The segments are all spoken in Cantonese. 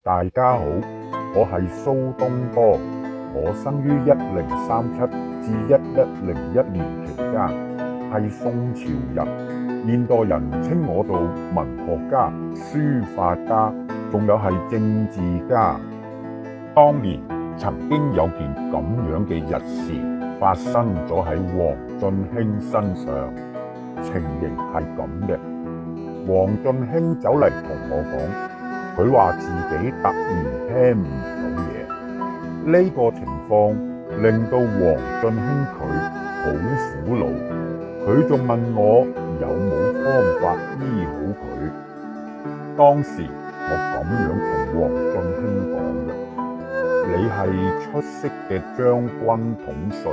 大家好，我係蘇東坡。我生於1037至1101年期間，係宋朝人。現代人稱我做文學家、書法家，仲有係政治家。當年曾經有件咁樣嘅日事發生咗喺黃進興身上，情形係咁嘅。黃進興走嚟同我講，佢話自己突然聽唔到嘢，呢個情況令到黃進興佢好苦惱，佢仲問我有冇方法醫好佢。當時我咁樣同黃進興講嘅：你係出色嘅將軍統帥，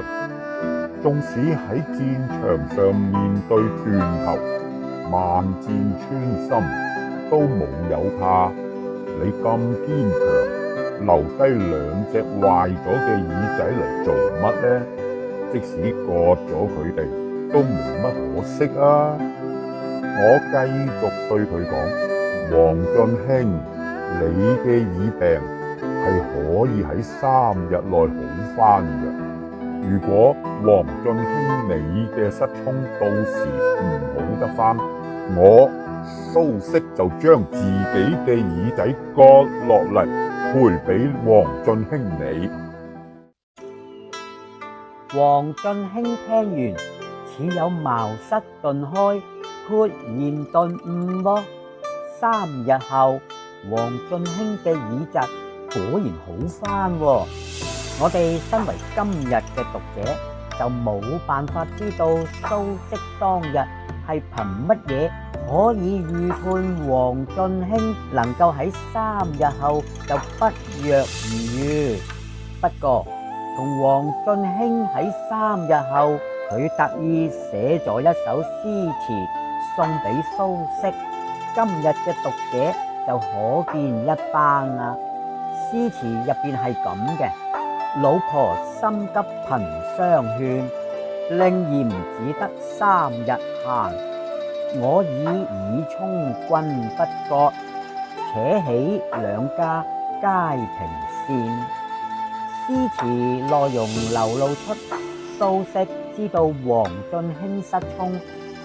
縱使喺戰場上面對斷頭，萬箭穿心，都冇有怕。你咁堅強，留低2隻壞咗嘅耳仔嚟做乜呢？即使割咗佢哋，都冇乜可惜啊！我繼續對佢講：黃進興，你嘅耳病係可以喺3日內好返嘅。如果黃進興你嘅失聰到時唔好得返，我蘇軾就將自己嘅耳仔割落嚟賠俾黃進興你。黃進興聽完，似有茅塞頓開，豁然頓悟喎。3日後，黃進興嘅耳疾果然好返喎。我哋身為今日嘅讀者，就冇辦法知道蘇軾當日係憑乜嘢可以預判黃進興能夠喺3日後就不藥而癒。不過同黃進興喺3日後，佢特意寫咗一首詩詞送俾蘇軾，今日嘅讀者就可見一斑啦。詩詞入邊係咁嘅：老婆心急頻相勸，令嫌只得3日閒。我以耳聰君不覺，且喜2家皆平善。詩詞內容流露出蘇軾知道黃進興失聰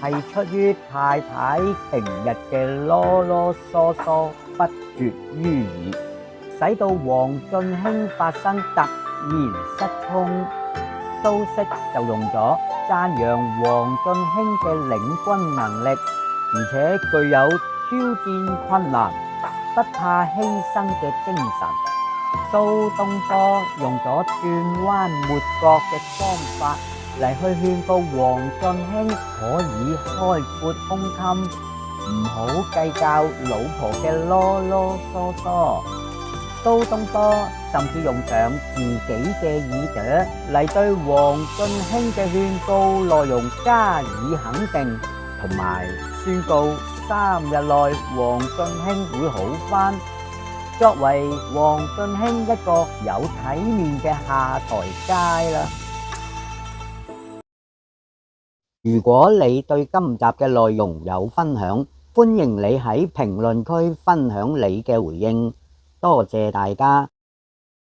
係出於太太平日嘅囉囉嗦嗦不絕於耳，使到黃進興發生突然失聰。蘇軾就用咗讚揚黃進興嘅領軍能力，而且具有挑戰困難、不怕犧牲嘅精神。蘇東坡用咗轉彎抹角嘅方法嚟去勸告黃進興可以開闊胸襟，唔好計較老婆嘅囉囉嗦嗦。蘇東坡甚至用上自己嘅耳朵嚟對黃進興嘅勸告內容加以肯定，同埋宣告3日內黃進興會好返，作為黃進興一個有體面嘅下台階啦。如果你對今集嘅內容有分享，歡迎你喺評論區分享你嘅回應，多謝大家。